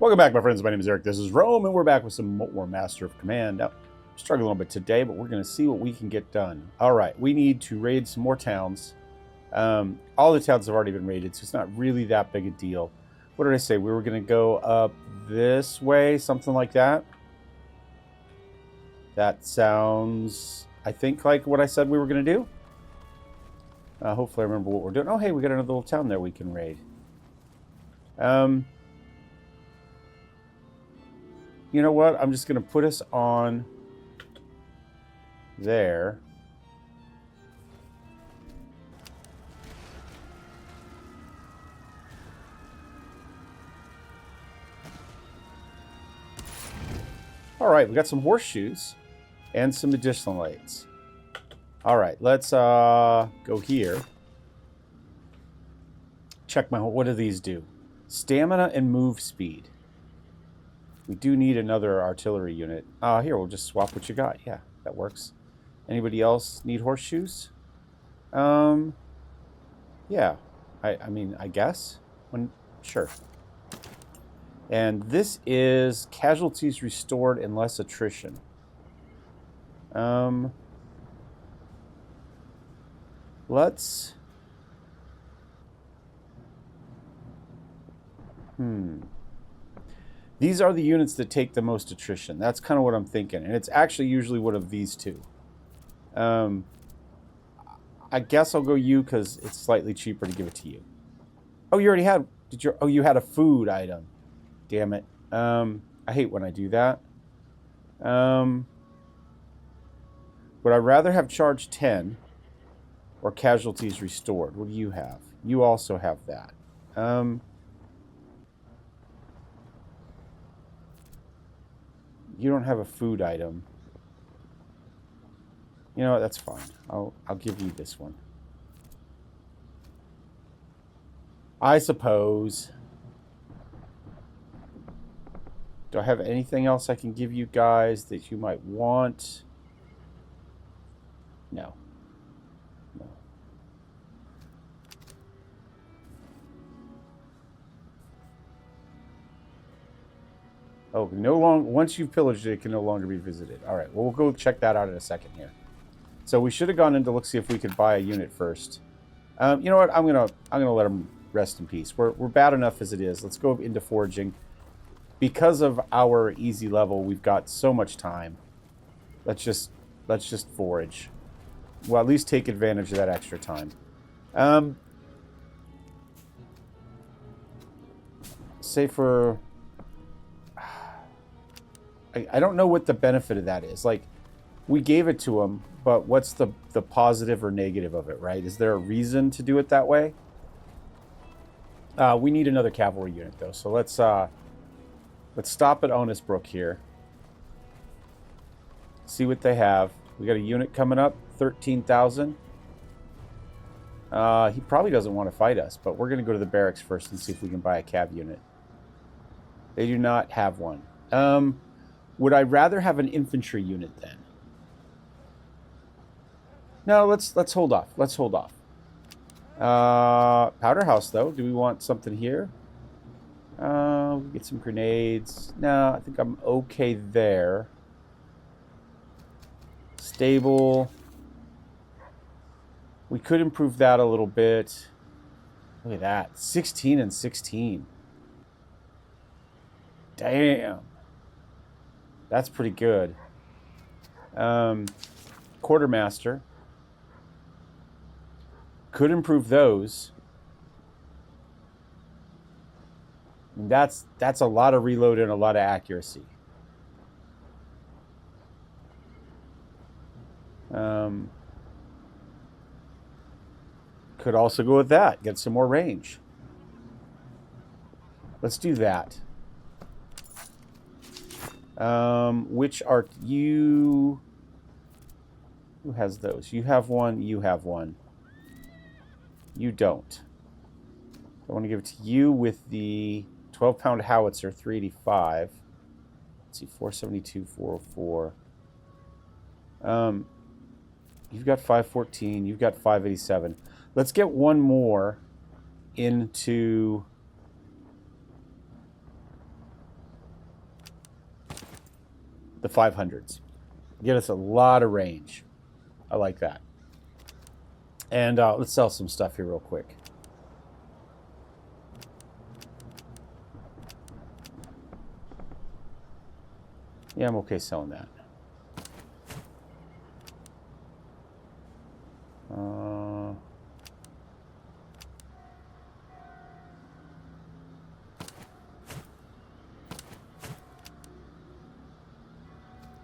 Welcome back, my friends. My name is Eric. This is Rome, and we're back with some more Master of Command. Now, I'm struggling a little bit today, but we're going to see what we can get done. All right, we need to raid some more towns. All the towns have already been raided, so it's not really that big a deal. What did I say? We were going to go up this way, something like that. That sounds, I think, like what I said we were going to do. Hopefully I remember what we're doing. Oh, hey, we got another little town there we can raid. You know what? I'm just going to put us on there. All right, we got some horseshoes and some additional lights. All right, let's go here. Check my... What do these do? Stamina and move speed. We do need another artillery unit. Here, we'll just swap what you got. Yeah, that works. Anybody else need horseshoes? Yeah. I mean, I guess. Sure. And this is casualties restored and less attrition. Let's... These are the units that take the most attrition. That's kind of what I'm thinking. And it's actually usually one of these two. I guess I'll go you because it's slightly cheaper to give it to you. Oh, you already had... Oh, you had a food item. Damn it. I hate when I do that. Would I rather have charge 10 or casualties restored? What do you have? You also have that. You don't have a food item. You know what? That's fine. I'll give you this one. I suppose. Do I have anything else I can give you guys that you might want? No. No. Oh, no longer. Once you've pillaged it, it can no longer be visited. All right. Well, we'll go check that out in a second here. So we should have gone in to look see if we could buy a unit first. You know what? I'm gonna let them rest in peace. We're bad enough as it is. Let's go into foraging. Because of our easy level, we've got so much time. Let's just forage. Well, at least take advantage of that extra time. Say for... I don't know what the benefit of that is. Like, we gave it to them, but what's the positive or negative of it, right? Is there a reason to do it that way? We need another cavalry unit, though. So let's stop at Onisbrook here. See what they have. We got a unit coming up, 13,000. He probably doesn't want to fight us, but we're going to go to the barracks first and see if we can buy a cav unit. They do not have one. Would I rather have an infantry unit then? No, let's hold off. Let's hold off. Powder house, though. Do we want something here? We get some grenades. No, I think I'm okay there. Stable. We could improve that a little bit. Look at that. 16 and 16. Damn. That's pretty good. Quartermaster. Could improve those. That's a lot of reload and a lot of accuracy. Could also go with that. Get some more range. Let's do that. Which are you? Who has those? You have one. You have one. You don't. I want to give it to you with the 12-pound howitzer, 385. Let's see, 472, 404. You've got 514. You've got 587. Let's get one more into the 500s. Get us a lot of range. I like that. And let's sell some stuff here real quick. Yeah, I'm okay selling that.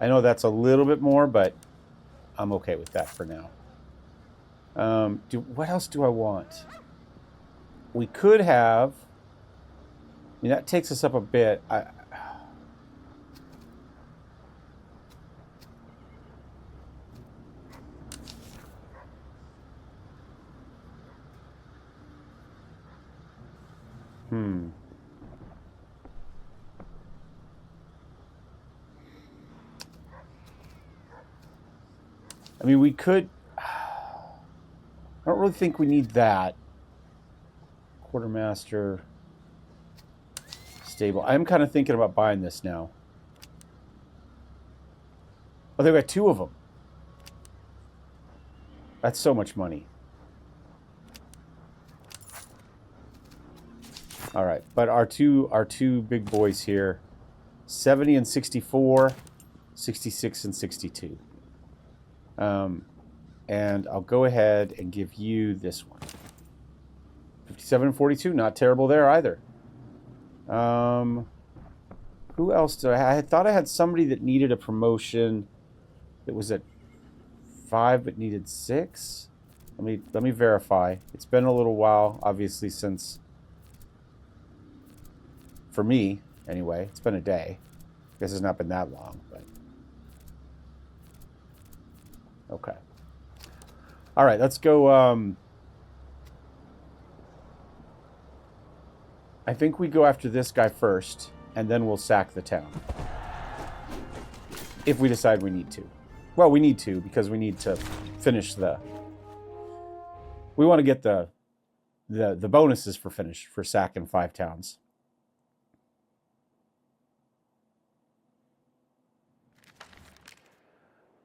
I know that's a little bit more, but I'm okay with that for now. What else do I want? We could have... I mean, that takes us up a bit. I mean, we could... I don't really think we need that. Quartermaster... Stable. I'm kind of thinking about buying this now. Oh, they've got 2 of them. That's so much money. All right, but our two big boys here, 70 and 64, 66 and 62. And I'll go ahead and give you this one. 57 and 42, not terrible there either. Who else did I have? I thought I had somebody that needed a promotion that was at 5 but needed 6. Let me verify. It's been a little while, obviously, since, for me anyway, it's been a day. I guess it's not been that long, but okay. All right, let's go. I think we go after this guy first, and then we'll sack the town. If we decide we need to. Well, we need to, because we need to finish the... We want to get the bonuses for sacking 5 towns.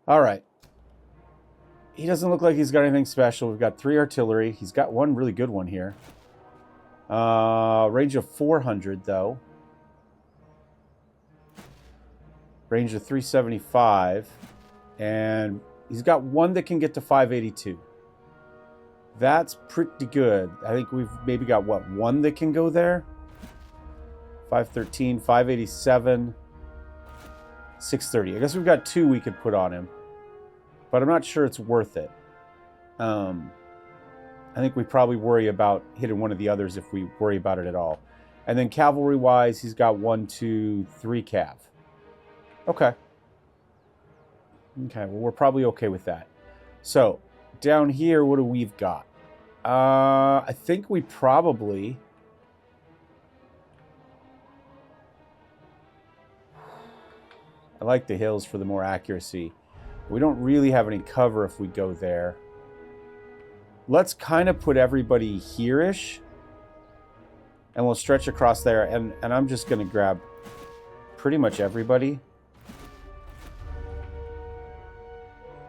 All right. He doesn't look like he's got anything special. We've got 3 artillery. He's got one really good one here. Range of 400, though. Range of 375. And he's got one that can get to 582. That's pretty good. I think we've maybe got, what, one that can go there? 513, 587, 630. I guess we've got 2 we could put on him. But I'm not sure it's worth it. I think we probably worry about hitting one of the others if we worry about it at all. And then cavalry-wise, he's got 1, 2, 3 cav. Okay. Okay, well, we're probably okay with that. So, down here, what do we've got? I think we probably... I like the hills for the more accuracy. We don't really have any cover if we go there. Let's kind of put everybody here-ish. And we'll stretch across there. And I'm just going to grab pretty much everybody.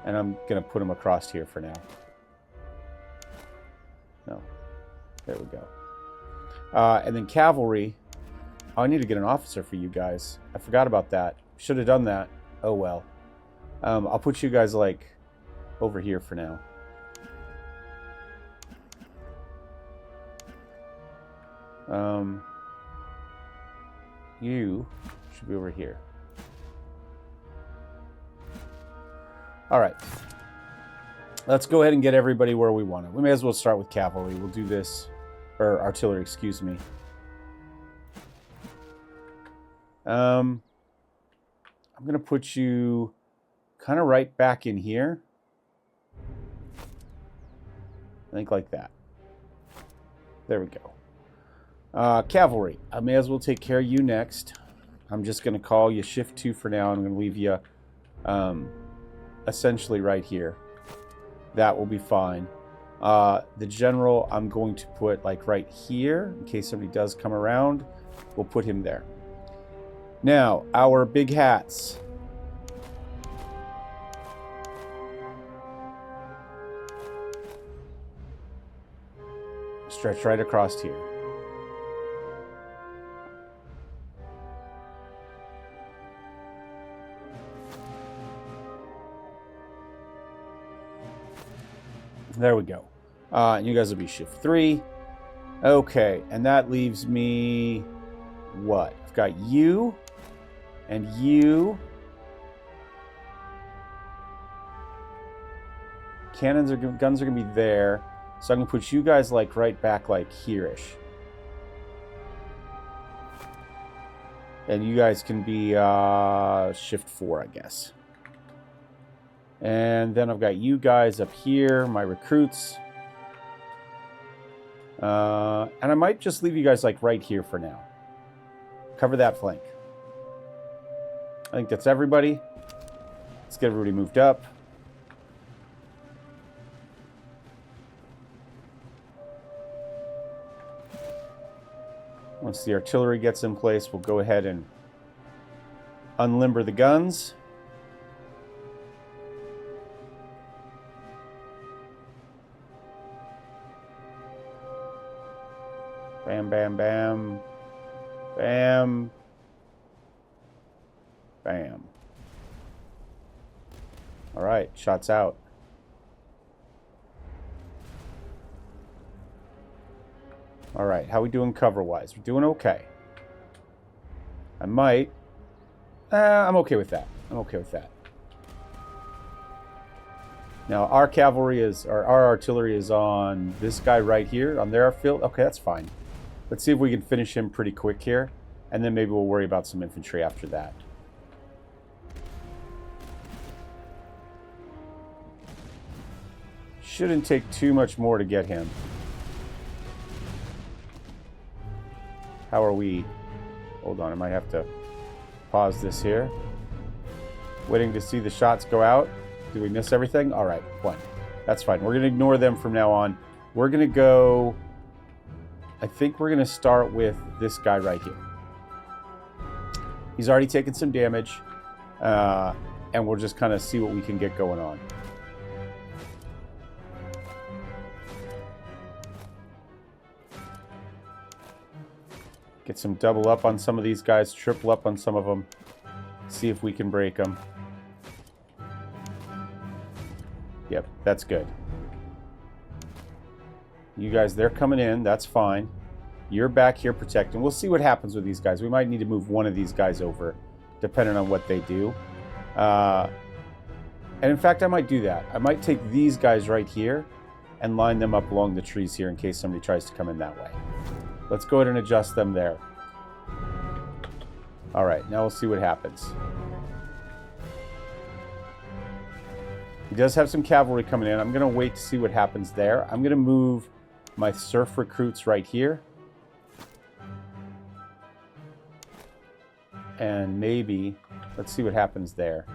And I'm going to put them across here for now. No. There we go. And then cavalry. Oh, I need to get an officer for you guys. I forgot about that. Should have done that. Oh, well. I'll put you guys, like, over here for now. You should be over here. All right. Let's go ahead and get everybody where we want it. We may as well start with cavalry. We'll do this, or artillery, excuse me. I'm going to put you kind of right back in here. I think like that. There we go. Cavalry. I may as well take care of you next. I'm just going to call you shift 2 for now. I'm going to leave you essentially right here. That will be fine. The general, I'm going to put like right here in case somebody does come around. We'll put him there. Now, our big hats. Stretch right across here. There we go. And you guys will be shift 3. Okay, and that leaves me what? I've got you and you. Guns are going to be there. So I'm going to put you guys like right back like here-ish. And you guys can be shift 4, I guess. And then I've got you guys up here, my recruits. And I might just leave you guys like right here for now. Cover that flank. I think that's everybody. Let's get everybody moved up. Once the artillery gets in place, we'll go ahead and unlimber the guns. Bam, bam, bam. Bam. Bam. All right, shots out. All right, how we doing cover-wise? We're doing okay. I'm okay with that. I'm okay with that. Now, our cavalry is, or our artillery is on this guy right here, on their field. Okay, that's fine. Let's see if we can finish him pretty quick here, and then maybe we'll worry about some infantry after that. Shouldn't take too much more to get him. How are we? Hold on, I might have to pause this here. Waiting to see the shots go out. Did we miss everything? All right, one. That's fine. We're going to ignore them from now on. We're going to go... I think we're going to start with this guy right here. He's already taken some damage. And we'll just kind of see what we can get going on. Get some double up on some of these guys, triple up on some of them. See if we can break them. Yep, that's good. You guys, they're coming in. That's fine. You're back here protecting. We'll see what happens with these guys. We might need to move one of these guys over, depending on what they do. And in fact, I might do that. I might take these guys right here and line them up along the trees here in case somebody tries to come in that way. Let's go ahead and adjust them there. All right, now we'll see what happens. He does have some cavalry coming in. I'm going to wait to see what happens there. I'm going to move my surf recruits right here. And maybe, let's see what happens there.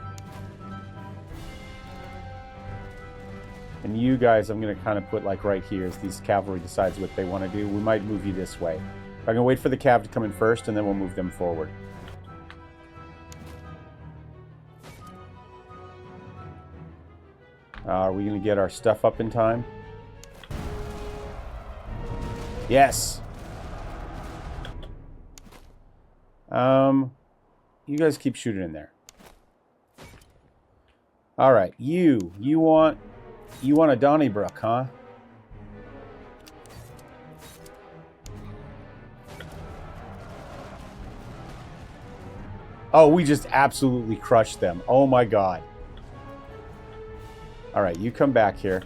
And you guys, I'm going to kind of put like right here as these cavalry decides what they want to do. We might move you this way. I'm going to wait for the cav to come in first, and then we'll move them forward. Are we going to get our stuff up in time? Yes! You guys keep shooting in there. All right, you want a Donnybrook, huh? Oh, we just absolutely crushed them. Oh my god. All right, you come back here.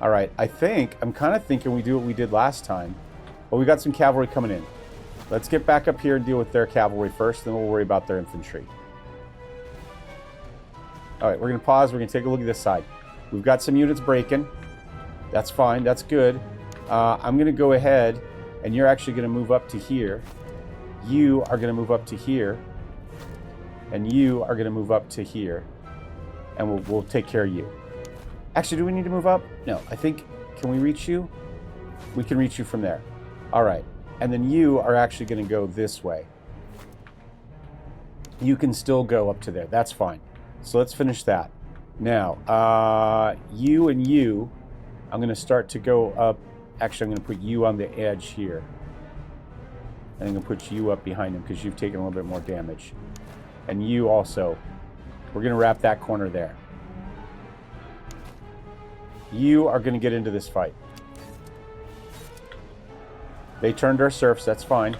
All right, I'm kind of thinking we do what we did last time. But we got some cavalry coming in. Let's get back up here and deal with their cavalry first, then we'll worry about their infantry. All right, we're going to pause. We're going to take a look at this side. We've got some units breaking. That's fine. That's good. I'm going to go ahead, and you're actually going to move up to here. You are going to move up to here. And you are going to move up to here. And we'll take care of you. Actually, do we need to move up? No, I think... Can we reach you? We can reach you from there. All right. And then you are actually going to go this way. You can still go up to there. That's fine. So let's finish that. Now, you and you I'm going to start to go up. Actually, I'm going to put you on the edge here. And I'm going to put you up behind him because you've taken a little bit more damage. And you also. We're going to wrap that corner there. You are going to get into this fight. They turned our serfs, that's fine.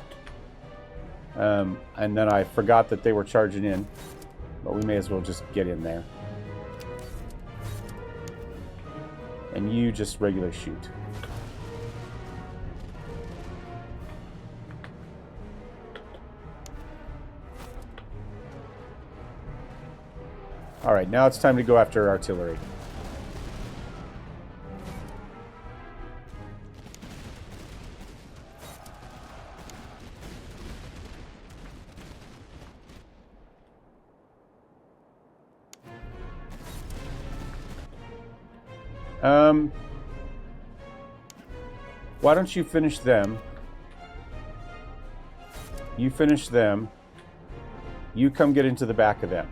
And then I forgot that they were charging in. But we may as well just get in there. And you just regular shoot. Alright, now it's time to go after artillery. Why don't you finish them? You finish them. You come get into the back of them.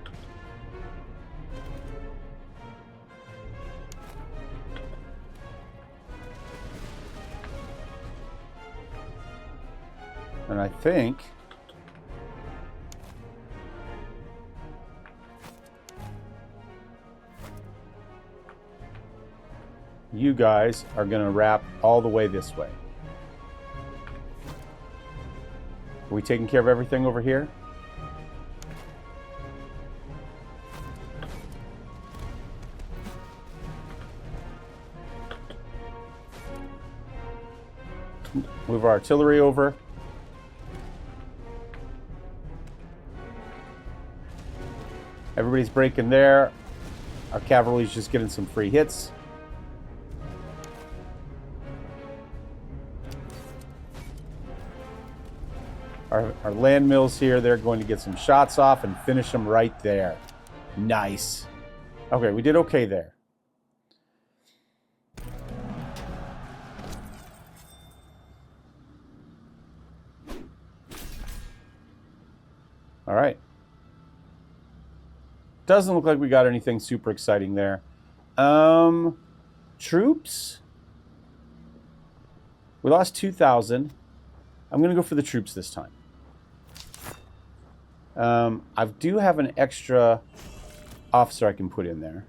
And I think you guys are going to wrap all the way this way. Are we taking care of everything over here? Move our artillery over. Everybody's breaking there. Our cavalry's just getting some free hits. Our land mills here, they're going to get some shots off and finish them right there. Nice. Okay, we did okay there. All right. Doesn't look like we got anything super exciting there. Troops? We lost 2,000. I'm going to go for the troops this time. I do have an extra officer I can put in there.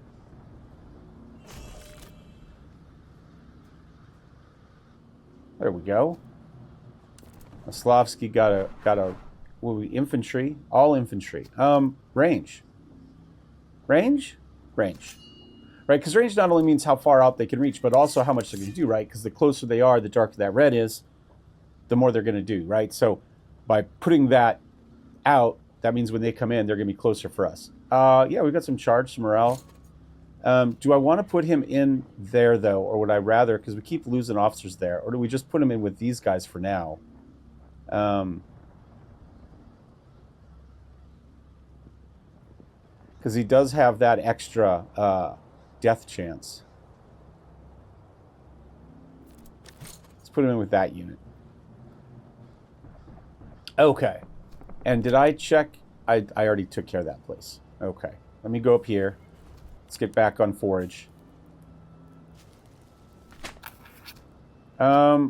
There we go. Slavsky got a infantry, all infantry. Range. Range? Range. Right, because range not only means how far out they can reach, but also how much they can do, right? Because the closer they are, the darker that red is, the more they're going to do, right? So by putting that out, that means when they come in, they're going to be closer for us. Yeah, we've got some charge, some morale. Do I want to put him in there, though? Or would I rather, because we keep losing officers there, or do we just put him in with these guys for now? Because he does have that extra death chance. Let's put him in with that unit. Okay. And did I check? I already took care of that place. Okay. Let me go up here. Let's get back on forage. Yeah,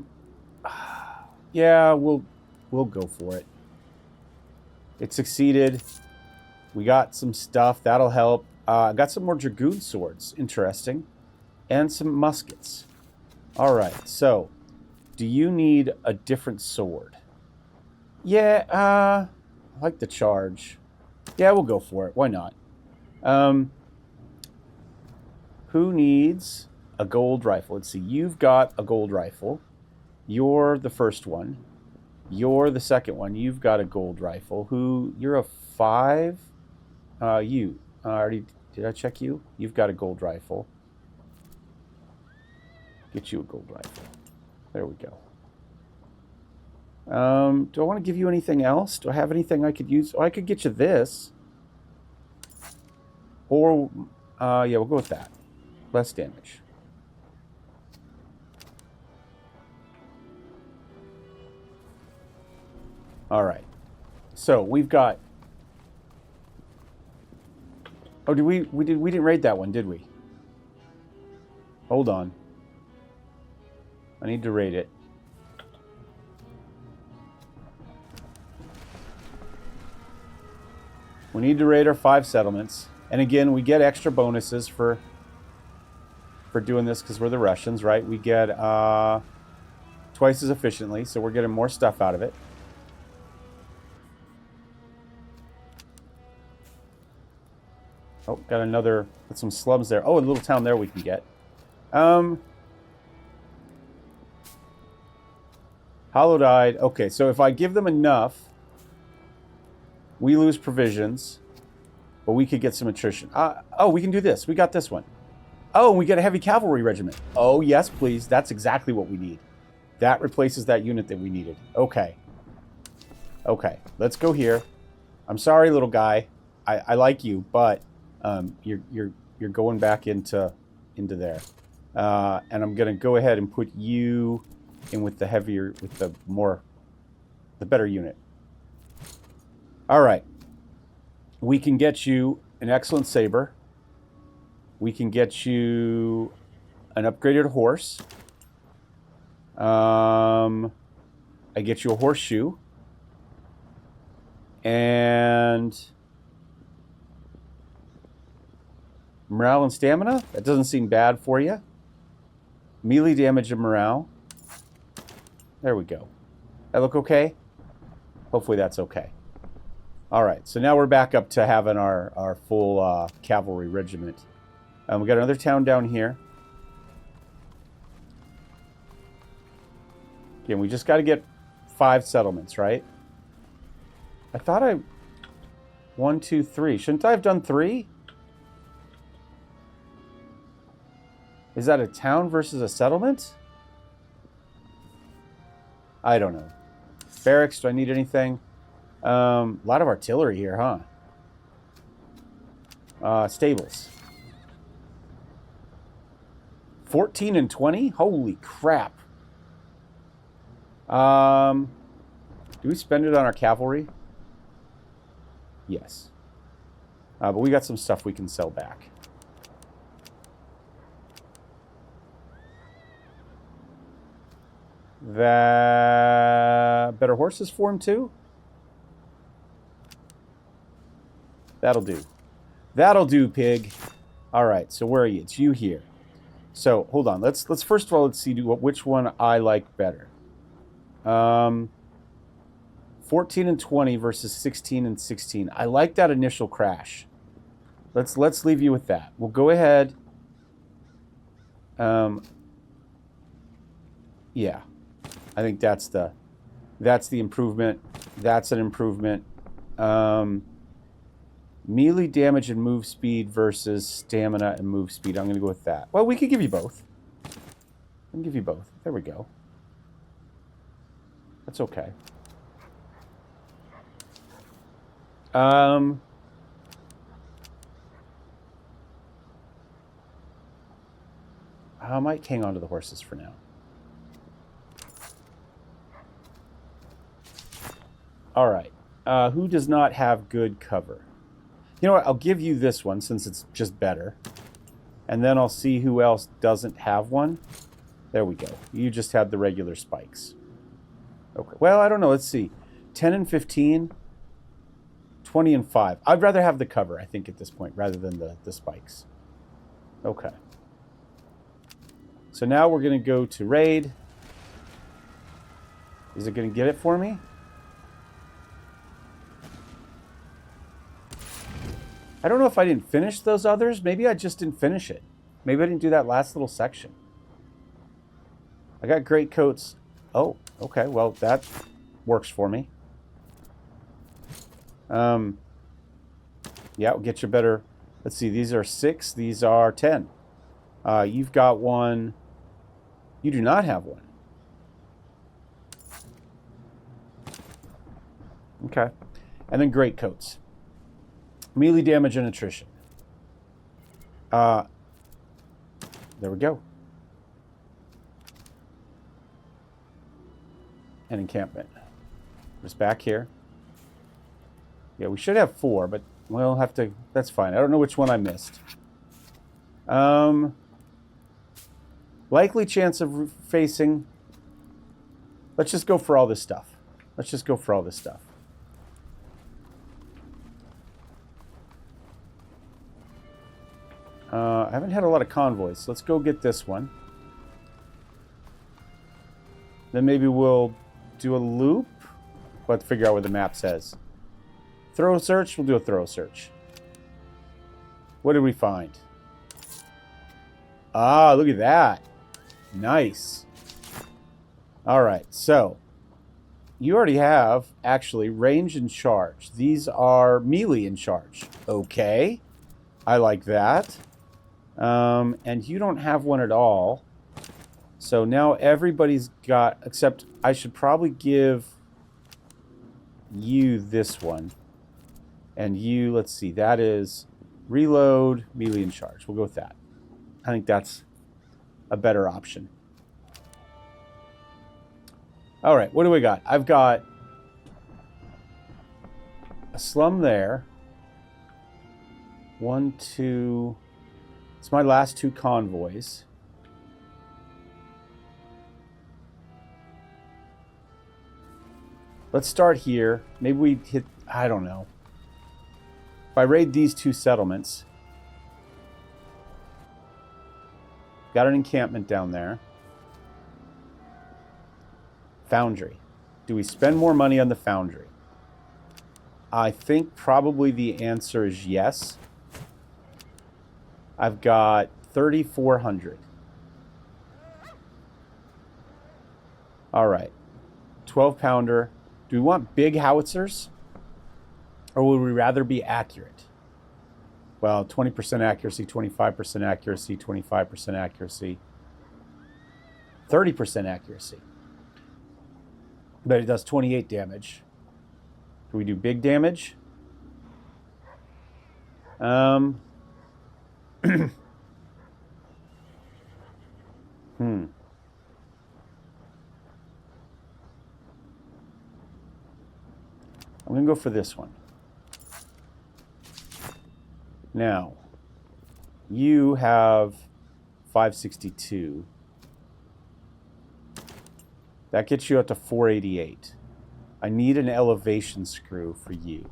we'll go for it. It succeeded. We got some stuff. That'll help. I got some more dragoon swords. Interesting. And some muskets. All right. So, do you need a different sword? Yeah, I like the charge. Yeah, we'll go for it. Why not? Who needs a gold rifle? Let's see. You've got a gold rifle. You're the first one. You're the second one. You've got a gold rifle. You're a 5? You. Did I check you? You've got a gold rifle. Get you a gold rifle. There we go. Do I want to give you anything else? Do I have anything I could use? Oh, I could get you this. Or, yeah, we'll go with that. Less damage. All right. So we've got. Oh, we didn't raid that one, did we? Hold on. I need to rate it. We need to raid our 5 settlements. And again, we get extra bonuses for doing this because we're the Russians, right? We get twice as efficiently, so we're getting more stuff out of it. Oh, got another, with some slums there. Oh, a little town there we can get. Hollowed eyed. Okay, so if I give them enough, we lose provisions, but we could get some attrition. Oh, we can do this. We got this one. Oh, we get a heavy cavalry regiment. Oh, yes, please. That's exactly what we need. That replaces that unit that we needed. Okay. Okay, let's go here. I'm sorry, little guy. I like you, but you're going back into there. And I'm gonna go ahead and put you in with the heavier, with the better unit. All right. We can get you an excellent saber. We can get you an upgraded horse. I get you a horseshoe. And morale and stamina. That doesn't seem bad for you. Melee damage and morale. There we go. That look okay? Hopefully that's okay. All right, so now we're back up to having our full cavalry regiment. We got another town down here. Again, we just got to get 5 settlements, right? I thought 1, 2, 3. Shouldn't I have done 3? Is that a town versus a settlement? I don't know. Barracks, do I need anything? A lot of artillery here, huh? Stables. 14 and 20? Holy crap. Do we spend it on our cavalry? Yes. But we got some stuff we can sell back. Better horses for him too? That'll do. That'll do, pig. All right, so where are you? It's you here. So hold on. Let's first of all let's see which one I like better. 14 and 20 versus 16 and 16. I like that initial crash. Let's leave you with that. We'll go ahead. Yeah, I think that's the improvement. That's an improvement. Melee damage and move speed versus stamina and move speed. I'm going to go with that. Well, we could give you both. I can give you both. There we go. That's okay. I might hang on to the horses for now. All right. Who does not have good cover? You know what? I'll give you this one since it's just better. And then I'll see who else doesn't have one. There we go. You just had the regular spikes. Okay. Well, I don't know. Let's see. 10 and 15. 20 and 5. I'd rather have the cover, I think, at this point, rather than the spikes. Okay. So now we're going to go to raid. Is it going to get it for me? I don't know if I didn't finish those others. Maybe I just didn't finish it. Maybe I didn't do that last little section. I got great coats. Oh, okay. Well, that works for me. Yeah, we'll get you better. Let's see. These are 6. These are 10. You've got one. You do not have one. Okay. And then great coats. Melee damage and attrition. There we go. And encampment. Just back here. Yeah, we should have 4, but we'll have to... That's fine. I don't know which one I missed. Well, Likely chance of facing. Let's just go for all this stuff. Let's just go for all this stuff. I haven't had a lot of convoys, so let's go get this one. Then maybe we'll do a loop. We'll have to figure out what the map says. Thorough search, we'll do a thorough search. What did we find? Ah, look at that. Nice. All right, so you already have, actually, range and charge. These are melee and charge. Okay. I like that. And you don't have one at all. So now everybody's got, except I should probably give you this one. And you, let's see, that is reload, melee, and charge. We'll go with that. I think that's a better option. All right, what do we got? I've got a slum there. 1, 2. It's my last 2 convoys. Let's start here. Maybe we hit, I don't know. If I raid these 2 settlements. Got an encampment down there. Foundry. Do we spend more money on the foundry? I think probably the answer is yes. I've got 3,400. All right. 12-pounder. Do we want big howitzers? Or would we rather be accurate? Well, 20% accuracy, 25% accuracy, 25% accuracy. 30% accuracy. But it does 28 damage. Can we do big damage? I'm going to go for this one. Now, you have 562. That gets you up to 488. I need an elevation screw for you.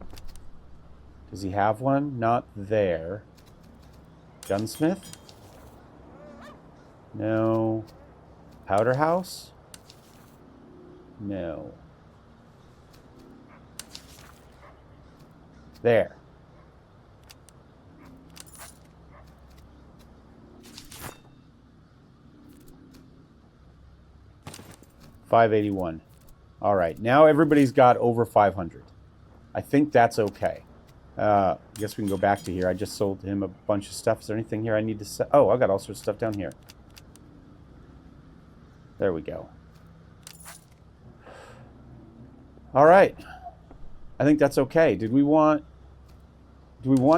Does he have one? Not there. Gunsmith? No. Powder house? No. There. $581. All right, now everybody's got over 500. I think that's okay. I guess we can go back to here. I just sold him a bunch of stuff. Is there anything here I need to sell? Oh, I got all sorts of stuff down here. There we go. All right. I think that's okay. Do we want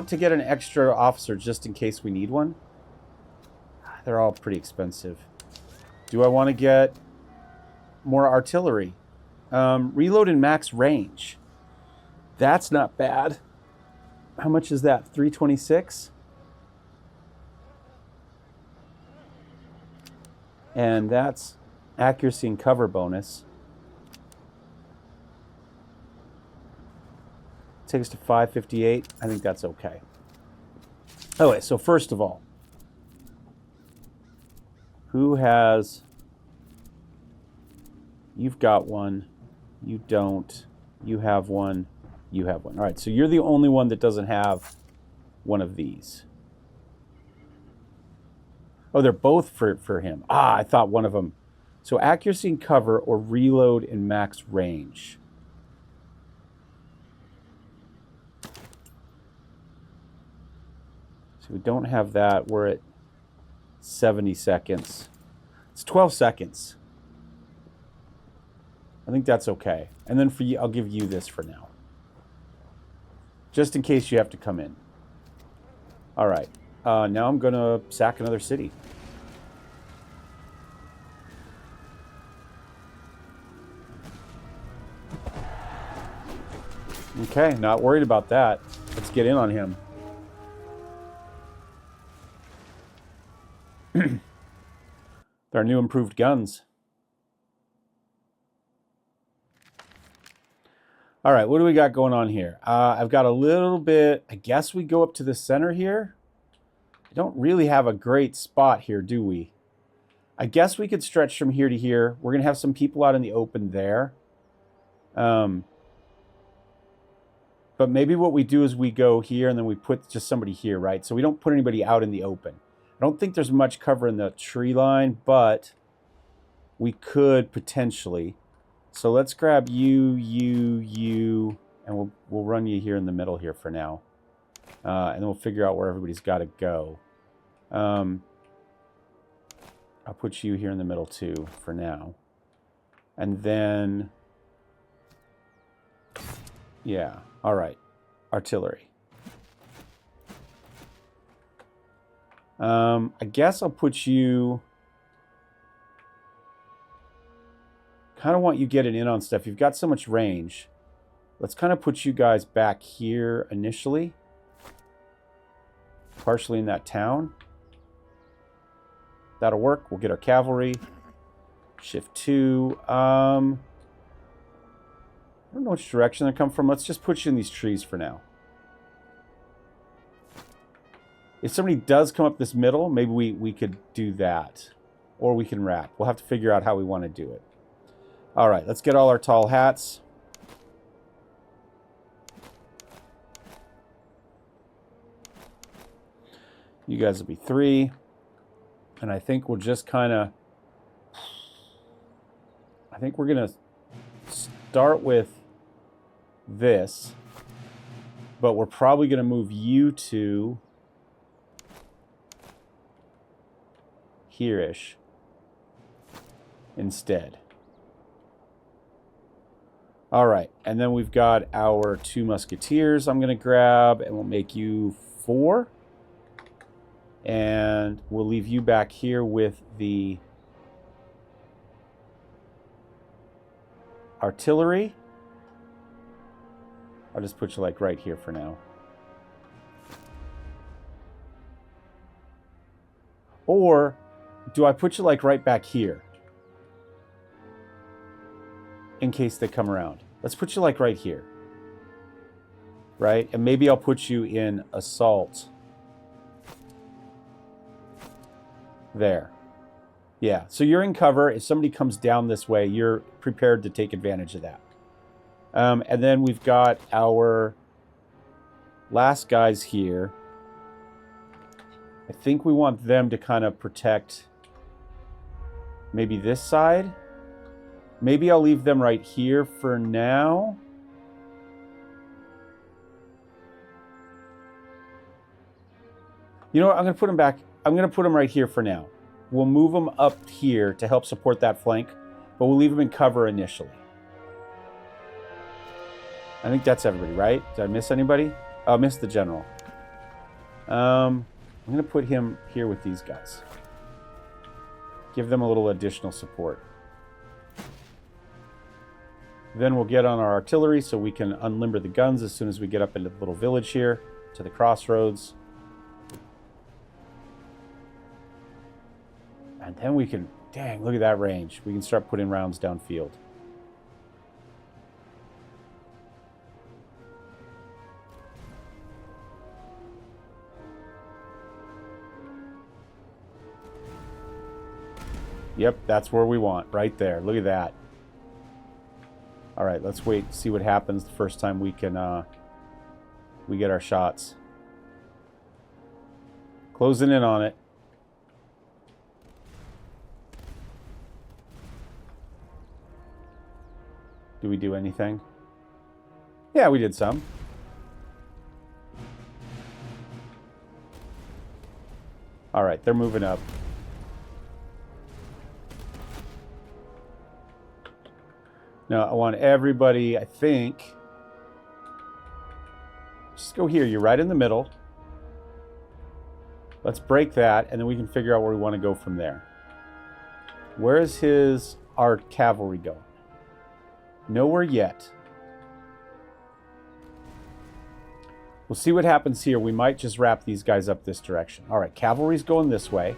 to get an extra officer just in case we need one? They're all pretty expensive. Do I want to get more artillery? Reload and max range. That's not bad. How much is that? 326? And that's accuracy and cover bonus. Takes us to 558. I think that's okay. Okay, so first of all, who has... You've got one. You don't. You have one. You have one. All right, so you're the only one that doesn't have one of these. Oh, they're both for him. Ah, I thought one of them. So accuracy and cover or reload and max range. So we don't have that. We're at 70 seconds. It's 12 seconds. I think that's okay. And then for you, I'll give you this for now. Just in case you have to come in. All right. Now I'm going to sack another city. Okay, not worried about that. Let's get in on him. Our new improved guns. All right, what do we got going on here? I've got a little bit, I guess we go up to the center here. I don't really have a great spot here, do we? I guess we could stretch from here to here. We're going to have some people out in the open there. But maybe what we do is we go here and then we put just somebody here, right? So we don't put anybody out in the open. I don't think there's much cover in the tree line, but we could potentially. So let's grab you, and we'll run you here in the middle here for now. And then we'll figure out where everybody's got to go. I'll put you here in the middle too for now. And then, yeah, all right, artillery. I guess I'll put you... kind of want you getting in on stuff. You've got so much range. Let's kind of put you guys back here initially. Partially in that town. That'll work. We'll get our cavalry. Shift 2. I don't know which direction they come from. Let's just put you in these trees for now. If somebody does come up this middle, maybe we could do that. Or we can wrap. We'll have to figure out how we want to do it. All right, let's get all our tall hats. You guys will be 3. And I think we'll just kind of... I think we're going to start with this. But we're probably going to move you to here-ish instead. All right, and then we've got our 2 musketeers I'm going to grab, and we'll make you 4. And we'll leave you back here with the artillery. I'll just put you like right here for now. Or do I put you like right back here? In case they come around. Let's put you like right here. Right? And maybe I'll put you in assault. There. Yeah. So you're in cover. If somebody comes down this way, you're prepared to take advantage of that. And then we've got our last guys here. I think we want them to kind of protect maybe this side. Maybe I'll leave them right here for now. You know what? I'm going to put them back. I'm going to put them right here for now. We'll move them up here to help support that flank, but we'll leave them in cover initially. I think that's everybody, right? Did I miss anybody? Oh, I missed the general. I'm going to put him here with these guys. Give them a little additional support. Then we'll get on our artillery so we can unlimber the guns as soon as we get up into the little village here to the crossroads. And then we can, dang, look at that range. We can start putting rounds downfield. Yep, that's where we want, right there. Look at that. All right, let's wait, see what happens the first time we can, we get our shots. Closing in on it. Do we do anything? Yeah, we did some. All right, they're moving up. Now, I want everybody, I think, just go here. You're right in the middle. Let's break that, and then we can figure out where we want to go from there. Where is our cavalry going? Nowhere yet. We'll see what happens here. We might just wrap these guys up this direction. All right, cavalry's going this way.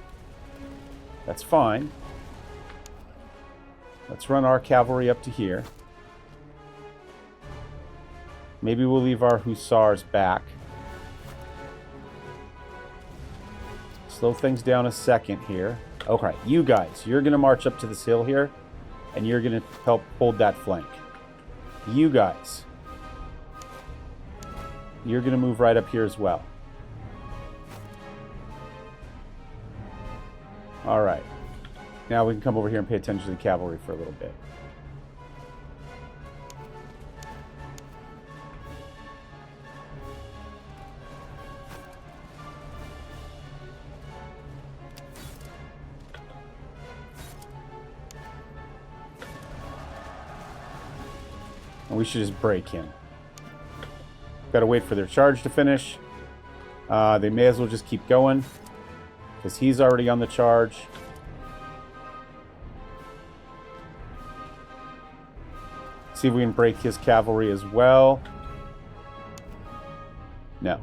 That's fine. Let's run our cavalry up to here. Maybe we'll leave our hussars back. Slow things down a second here. Okay, you guys, you're going to march up to this hill here, and you're going to help hold that flank. You guys, you're going to move right up here as well. All right. Now we can come over here and pay attention to the cavalry for a little bit. And we should just break him. Got to wait for their charge to finish. They may as well just keep going, because he's already on the charge. See if we can break his cavalry as well. No.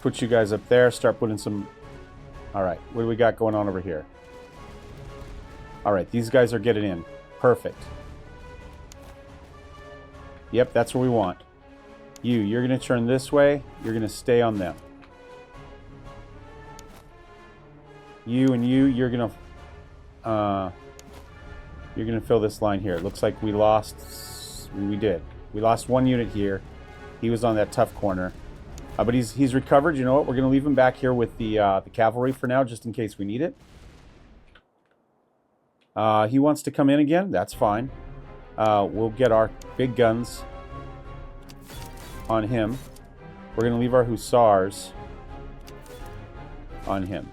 Put you guys up there. Start putting some... All right. What do we got going on over here? All right. These guys are getting in. Perfect. Yep, that's what we want. You're going to turn this way. You're going to stay on them. You're going to fill this line here. It looks like we lost... We did. We lost one unit here. He was on that tough corner. But he's recovered. You know what? We're going to leave him back here with the cavalry for now, just in case we need it. He wants to come in again. That's fine. We'll get our big guns on him. We're going to leave our hussars on him.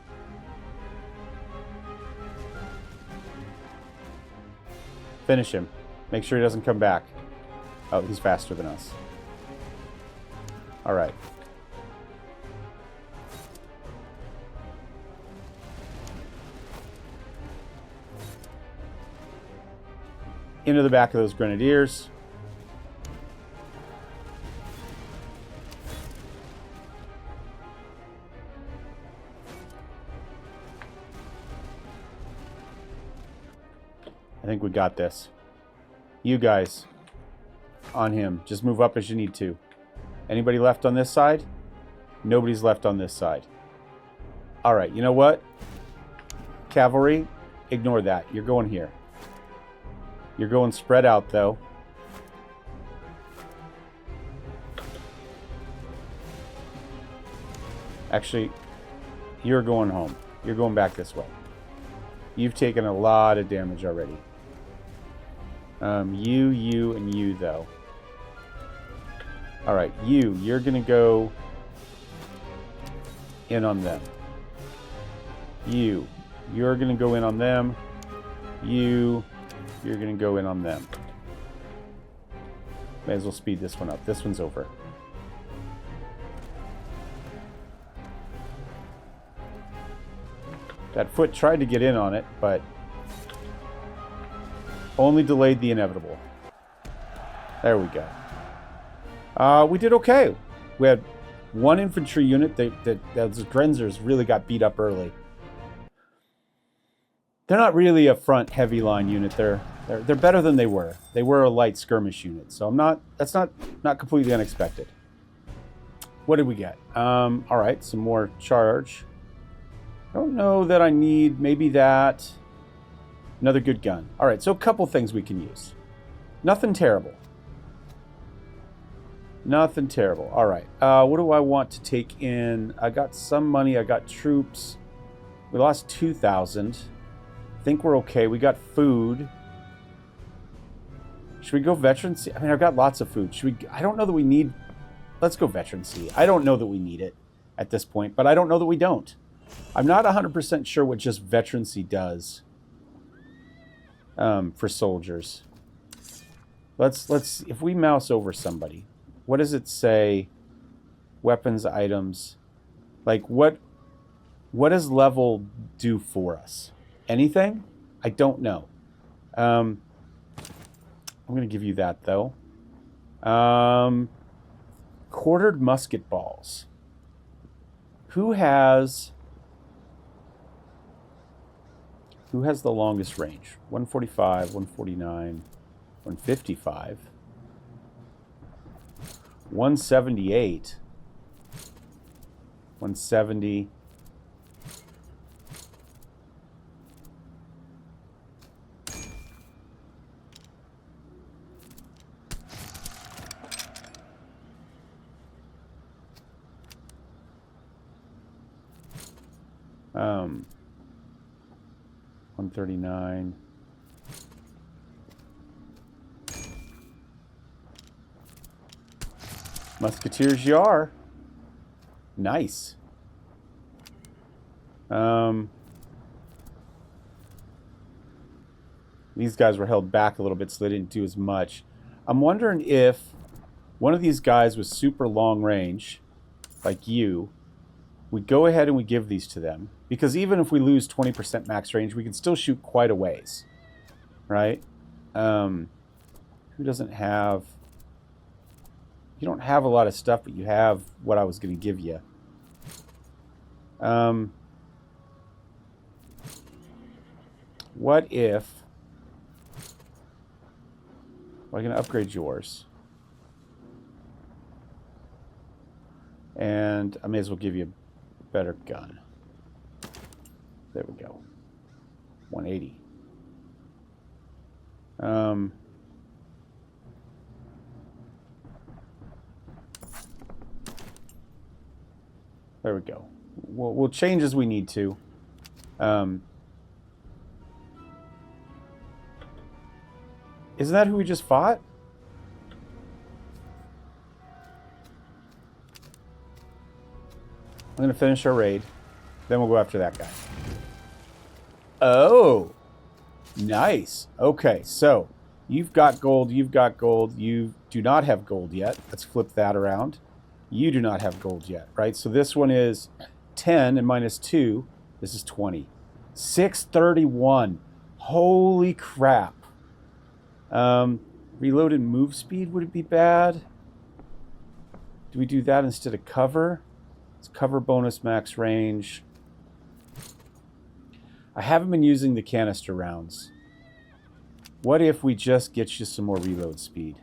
Finish him. Make sure he doesn't come back. Oh, he's faster than us. All right. Into the back of those grenadiers. I think we got this. You guys, on him. Just move up as you need to. Anybody left on this side? Nobody's left on this side. All right, you know what? Cavalry, ignore that. You're going here. You're going spread out, though. Actually, you're going home. You're going back this way. You've taken a lot of damage already. You, and you, though. Alright, you're going to go in on them. You're going to go in on them. You're going to go in on them. May as well speed this one up. This one's over. That foot tried to get in on it, but only delayed the inevitable. There we go. We did okay. We had one infantry unit that those Grenzers really got beat up early. They're not really a front heavy line unit. They're better than they were. They were a light skirmish unit, so that's not completely unexpected. What did we get? All right, some more charge. I don't know that I need maybe that. Another good gun. All right, so a couple things we can use. Nothing terrible. Nothing terrible. All right, what do I want to take in? I got some money. I got troops. We lost 2,000. I think we're okay. We got food. Should we go veteran C? I mean, I've got lots of food. Should we? I don't know that we need... Let's go veteran C. I don't know that we need it at this point, but I don't know that we don't. I'm not 100% sure what just veterancy does for soldiers. Let's if we mouse over somebody, what does it say? Weapons, items. Like what does level do for us? Anything? I don't know. I'm going to give you that though. Quartered musket balls. Who has Who has the longest range? 145, 149, 155, 178, 170. Um, 139. Musketeers you are. Nice. These guys were held back a little bit, so they didn't do as much. I'm wondering if one of these guys was super long range, like you, we go ahead and we give these to them. Because even if we lose 20% max range, we can still shoot quite a ways. Right? Who doesn't have... You don't have a lot of stuff, but you have what I was going to give you. What if... Well, I'm going to upgrade yours. And I may as well give you a better gun. There we go. 180. There we go. We'll change as we need to. Isn't that who we just fought? I'm going to finish our raid. Then we'll go after that guy. Oh! Nice. Okay, so you've got gold, you've got gold. You do not have gold yet. Let's flip that around. You do not have gold yet, right? So this one is 10 and minus 2. This is 20. 631. Holy crap. Reload and move speed, would it be bad? Do we do that instead of cover? It's cover bonus max range. I haven't been using the canister rounds. What if we just get you some more reload speed?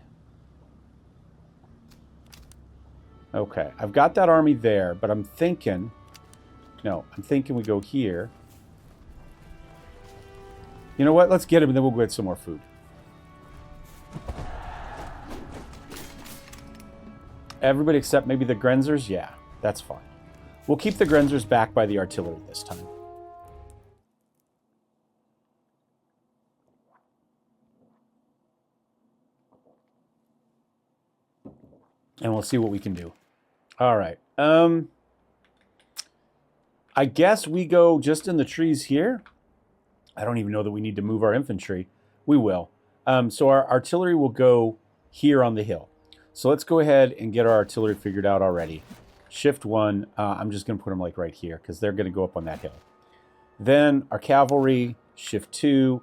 Okay, I've got that army there, but I'm thinking... No, I'm thinking we go here. You know what? Let's get him and then we'll go get some more food. Everybody except maybe the Grenzers? Yeah, that's fine. We'll keep the Grenzers back by the artillery this time. And we'll see what we can do. All right. I guess we go just in the trees here. I don't even know that we need to move our infantry. We will. So our artillery will go here on the hill. So let's go ahead and get our artillery figured out already. Shift 1. I'm just going to put them like right here because they're going to go up on that hill. Then our cavalry, Shift 2.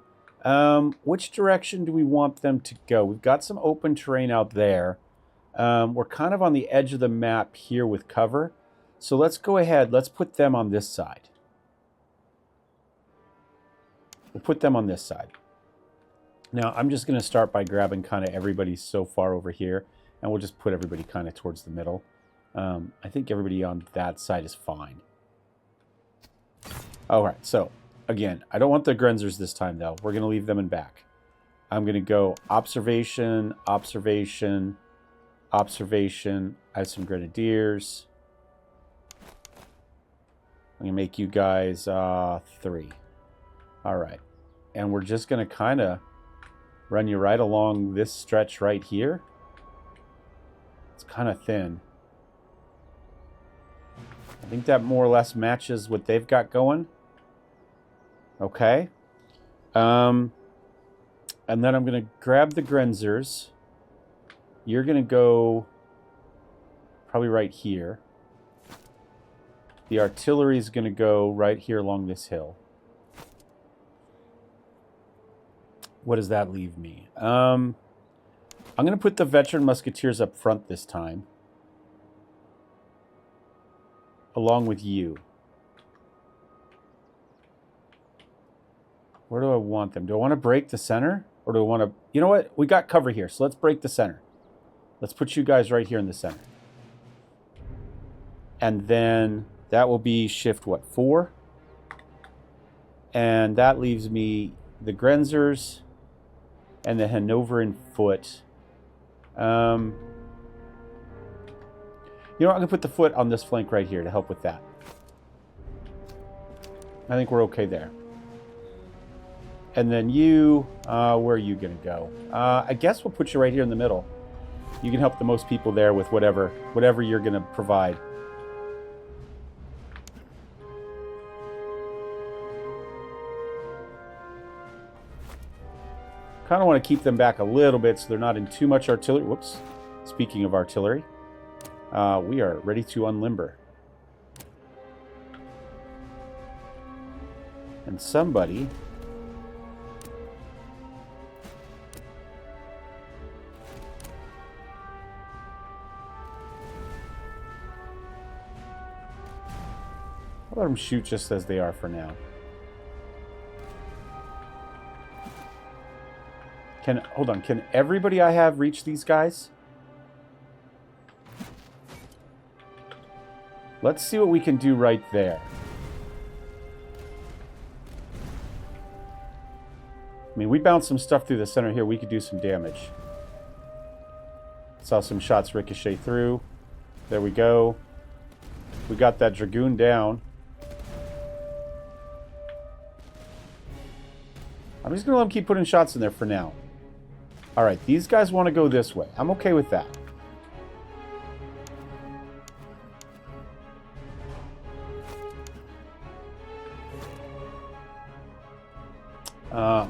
Which direction do we want them to go? We've got some open terrain out there. We're kind of on the edge of the map here with cover. So let's go ahead. Let's put them on this side. We'll put them on this side. Now, I'm just going to start by grabbing kind of everybody so far over here. And we'll just put everybody kind of towards the middle. I think everybody on that side is fine. All right. So, again, I don't want the Grenzers this time, though. We're going to leave them in back. I'm going to go observation, observation, observation. I have some grenadiers. I'm going to make you guys 3. All right. And we're just going to kind of run you right along this stretch right here. It's kind of thin. I think that more or less matches what they've got going. Okay. And then I'm going to grab the Grenzers. You're going to go probably right here. The artillery is going to go right here along this hill. What does that leave me? I'm going to put the veteran musketeers up front this time. Along with you. Where do I want them? Do I want to break the center? Or do I want to... You know what? We got cover here, so let's break the center. Let's put you guys right here in the center. And then that will be shift, what, 4? And that leaves me the Grenzers and the Hanoverian foot. You know what? I'm going to put the foot on this flank right here to help with that. I think we're okay there. And then you, where are you going to go? I guess we'll put you right here in the middle. You can help the most people there with whatever you're going to provide. Kind of want to keep them back a little bit so they're not in too much artillery. Whoops. Speaking of artillery, we are ready to unlimber. And somebody... I'll let them shoot just as they are for now. Hold on, can everybody I have reach these guys? Let's see what we can do right there. I mean, we bounced some stuff through the center here. We could do some damage. Saw some shots ricochet through. There we go. We got that Dragoon down. I'm just going to let them keep putting shots in there for now. Alright, these guys want to go this way. I'm okay with that.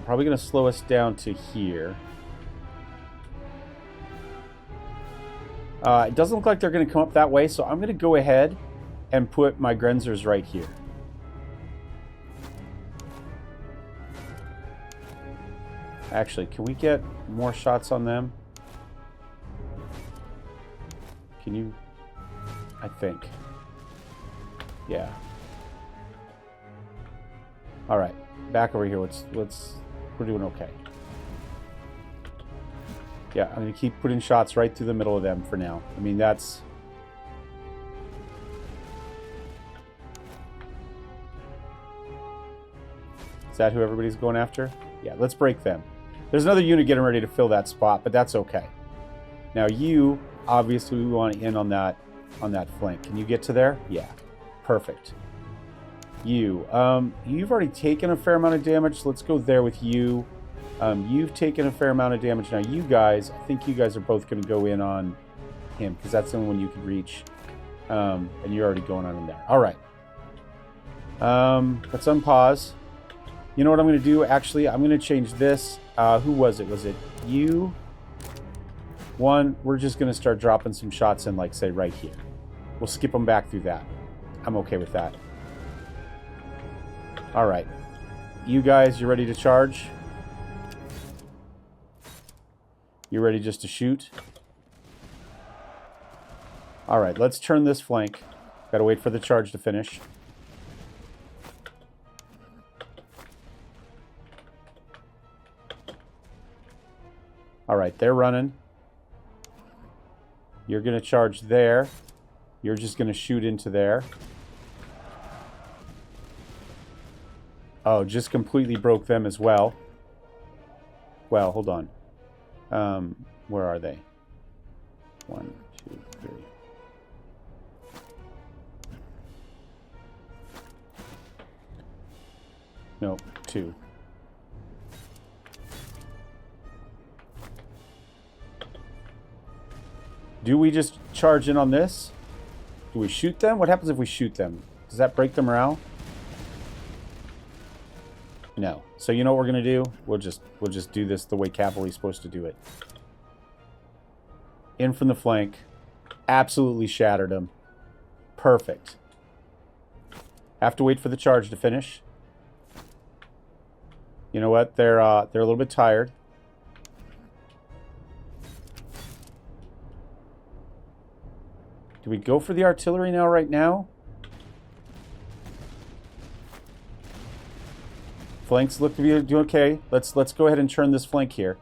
Probably going to slow us down to here. It doesn't look like they're going to come up that way, so I'm going to go ahead and put my Grenzers right here. Actually, can we get more shots on them? Can you? I think. Yeah. All right, back over here. We're doing okay. Yeah, I'm gonna keep putting shots right through the middle of them for now. I mean, that's... Is that who everybody's going after? Yeah, let's break them. There's another unit getting ready to fill that spot, but that's okay. Now you, obviously, we want to in on that flank. Can you get to there? Yeah, perfect. You, you've already taken a fair amount of damage, so let's go there with you. You've taken a fair amount of damage. Now you guys, I think you guys are both going to go in on him, because that's the only one you can reach. And you're already going on in there. All right. Let's unpause. You know what I'm going to do? Actually, I'm going to change this. Who was it? Was it you? One, we're just going to start dropping some shots in, like, say, right here. We'll skip them back through that. I'm okay with that. All right. You guys, you ready to charge? You ready just to shoot? All right, let's turn this flank. Got to wait for the charge to finish. All right, they're running. You're going to charge there. You're just going to shoot into there. Oh, just completely broke them as well. Well, hold on. Where are they? 1, 2, 3. No, 2. Do we just charge in on this? Do we shoot them? What happens if we shoot them? Does that break the morale? No. So you know what we're gonna do? We'll just do this the way cavalry's supposed to do it. In from the flank. Absolutely shattered them. Perfect. Have to wait for the charge to finish. You know what? They're a little bit tired. Do we go for the artillery now, right now? Flanks look to be doing okay. Let's go ahead and turn this flank here.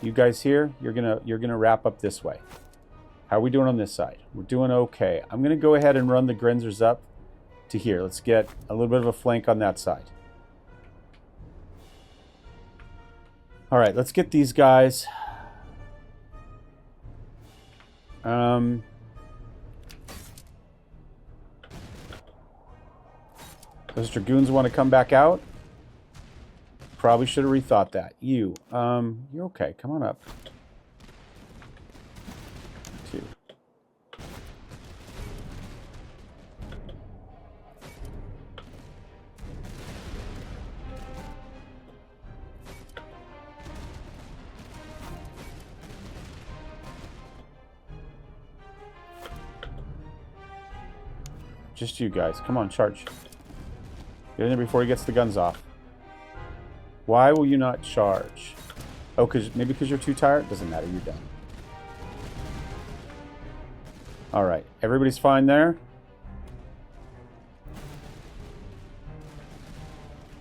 You guys here, you're gonna wrap up this way. How are we doing on this side? We're doing okay. I'm gonna go ahead and run the Grenzers up to here. Let's get a little bit of a flank on that side. All right, let's get these guys. Those Dragoons want to come back out. Probably should have rethought that. You're okay. Come on up. 2. Just you guys. Come on, charge. Get in there before he gets the guns off. Why will you not charge? Oh, maybe because you're too tired? Doesn't matter. You're done. All right. Everybody's fine there?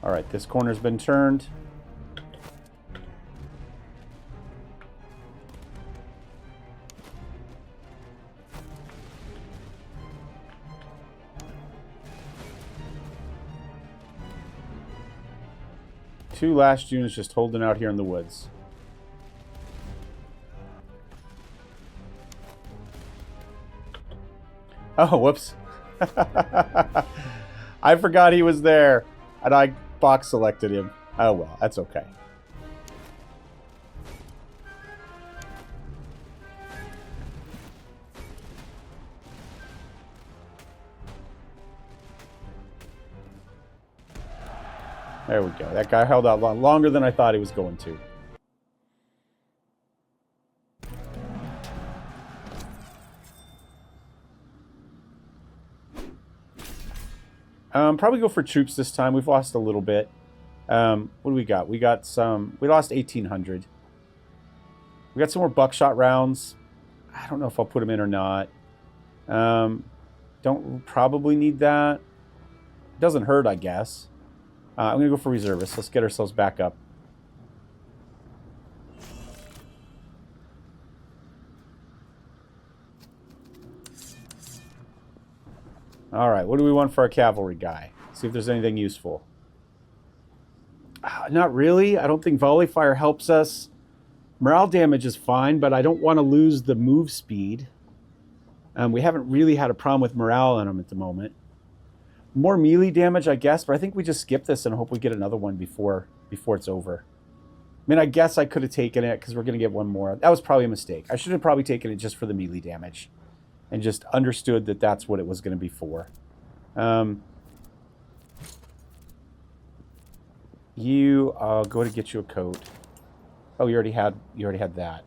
All right. This corner's been turned. Two last units just holding out here in the woods. Oh, whoops. I forgot he was there, and I box selected him. Oh, well, that's okay. There we go. That guy held out longer than I thought he was going to. Probably go for troops this time. We've lost a little bit. What do we got? We lost 1,800. We got some more buckshot rounds. I don't know if I'll put them in or not. Don't probably need that. Doesn't hurt, I guess. I'm going to go for reservists. Let's get ourselves back up. All right, what do we want for our cavalry guy? See if there's anything useful. Not really. I don't think volley fire helps us. Morale damage is fine, but I don't want to lose the move speed. We haven't really had a problem with morale on him at the moment. More melee damage, I guess, but I think we just skip this and hope we get another one before it's over. I mean, I guess I could have taken it because we're going to get one more. That was probably a mistake. I should have probably taken it just for the melee damage and just understood that that's what it was going to be for. I'll go to get you a coat. Oh, you already had that.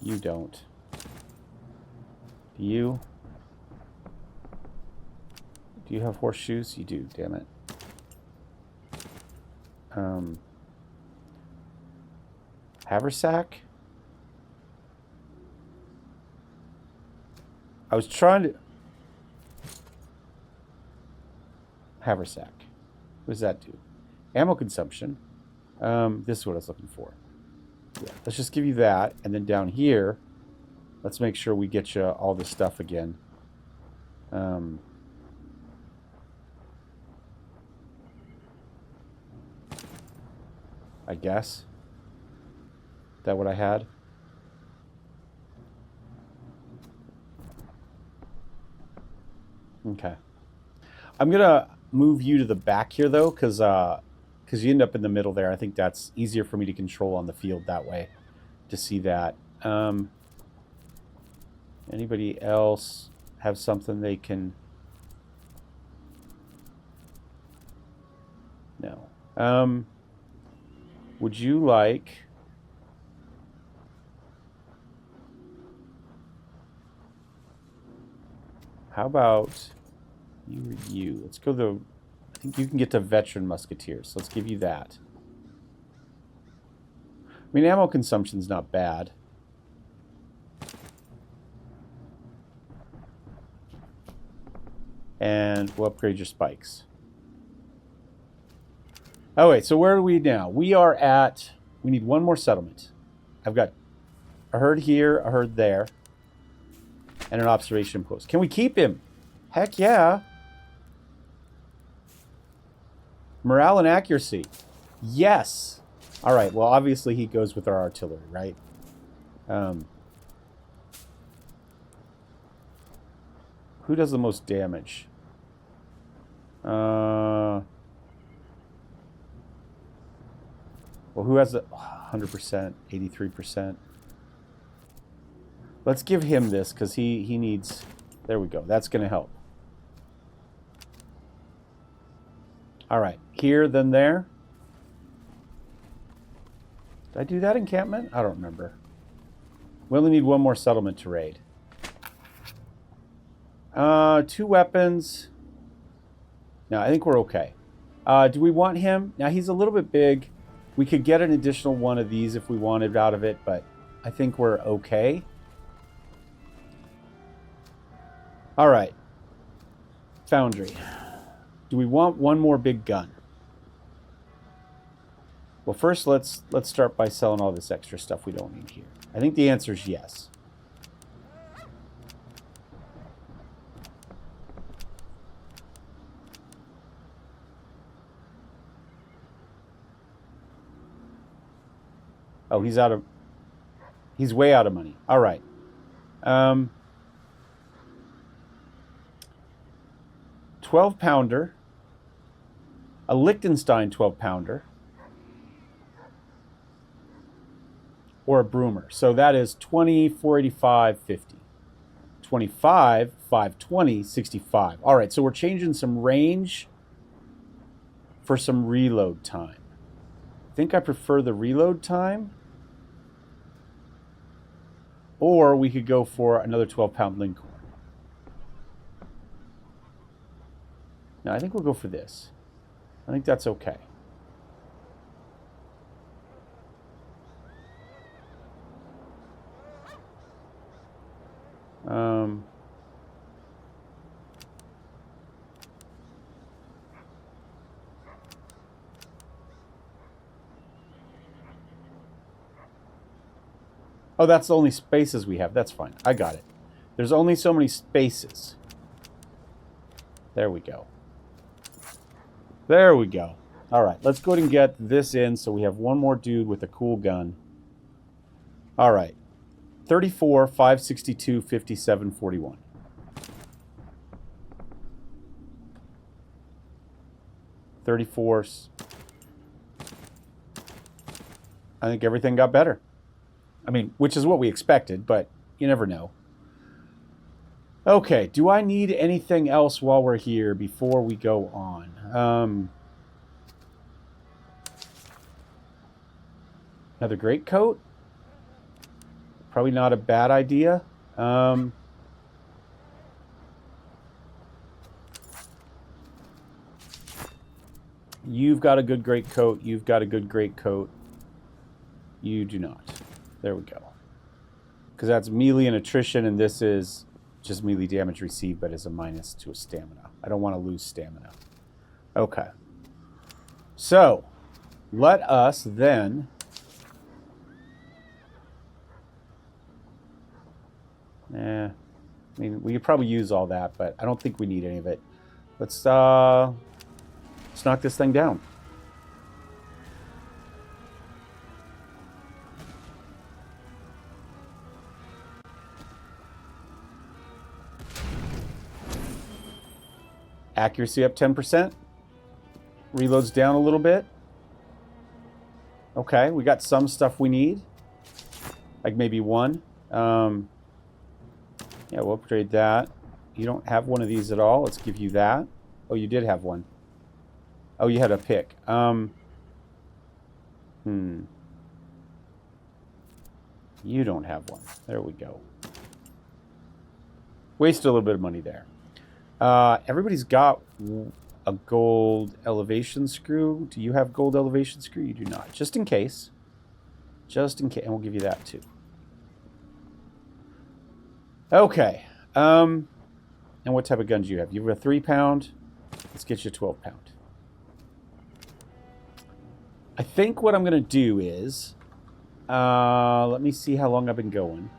You don't. Do you? Do you have horseshoes? You do, damn it. Haversack? I was trying to... Haversack. What does that do? Ammo consumption. This is what I was looking for. Yeah, let's just give you that. And then down here, let's make sure we get you all this stuff again. I guess. Is that what I had? Okay. I'm going to move you to the back here, though, because you end up in the middle there. I think that's easier for me to control on the field that way, to see that. Anybody else have something they can... No. Would you like... How about you or you? Let's go the... I think you can get to veteran musketeers. So let's give you that. I mean, ammo consumption's not bad. And we'll upgrade your spikes. Oh, wait. So where are we now? We are at... We need one more settlement. I've got a herd here, a herd there, and an observation post. Can we keep him? Heck yeah. Morale and accuracy. Yes. All right. Well, obviously he goes with our artillery, right? Who does the most damage? Well, who has the 100%, 83%? Let's give him this because he needs... There we go. That's going to help. All right. Here, then there. Did I do that encampment? I don't remember. We only need one more settlement to raid. 2 weapons. No, I think we're okay. Do we want him? Now, he's a little bit big. We could get an additional one of these if we wanted out of it, but I think we're okay. All right. Foundry. Do we want one more big gun? Well, first, let's start by selling all this extra stuff we don't need here. I think the answer is yes. Oh, he's way out of money. All right. 12-pounder. A Liechtenstein 12-pounder. Or a Broomer. So that is 20, 485, 50. 25, 520, 65. All right, so we're changing some range for some reload time. I think I prefer the reload time. Or we could go for another 12-pound Lincoln. No, I think we'll go for this. I think that's okay. Oh, that's the only spaces we have. That's fine. I got it. There's only so many spaces. There we go. There we go. All right, let's go ahead and get this in so we have one more dude with a cool gun. All right. 34, 562, 57, 41. I think everything got better. I mean, which is what we expected, but you never know. Okay, do I need anything else while we're here before we go on? Another greatcoat? Probably not a bad idea. You've got a good greatcoat. You've got a good greatcoat. You do not. There we go. Because that's melee and attrition, and this is just melee damage received, but is a minus to a stamina. I don't want to lose stamina. Okay. So, let us then... I mean, we could probably use all that, but I don't think we need any of it. Let's knock this thing down. Accuracy up 10%. Reloads down a little bit. Okay, we got some stuff we need. Like maybe one. Yeah, we'll upgrade that. You don't have one of these at all. Let's give you that. Oh, you did have one. Oh, you had a pick. You don't have one. There we go. Wasted a little bit of money there. Everybody's got a gold elevation screw. Do you have gold elevation screw? You do not. Just in case. Just in case. And we'll give you that too. Okay. And what type of gun do you have? You have a 3-pound. Let's get you a 12-pound. I think what I'm going to do is, let me see how long I've been going.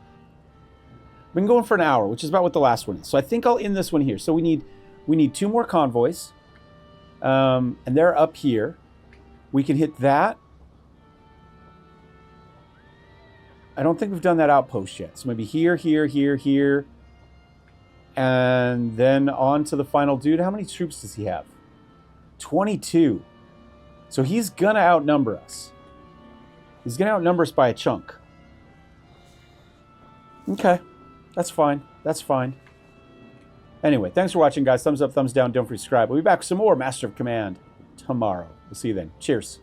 I've been going for an hour, which is about what the last one is. So I think I'll end this one here. So we need 2 more convoys, and they're up here. We can hit that. I don't think we've done that outpost yet. So maybe here, here, here, here. And then on to the final dude. How many troops does he have? 22. So he's going to outnumber us. He's going to outnumber us by a chunk. Okay. That's fine. That's fine. Anyway, thanks for watching, guys. Thumbs up, thumbs down. Don't forget to subscribe. We'll be back with some more Master of Command tomorrow. We'll see you then. Cheers.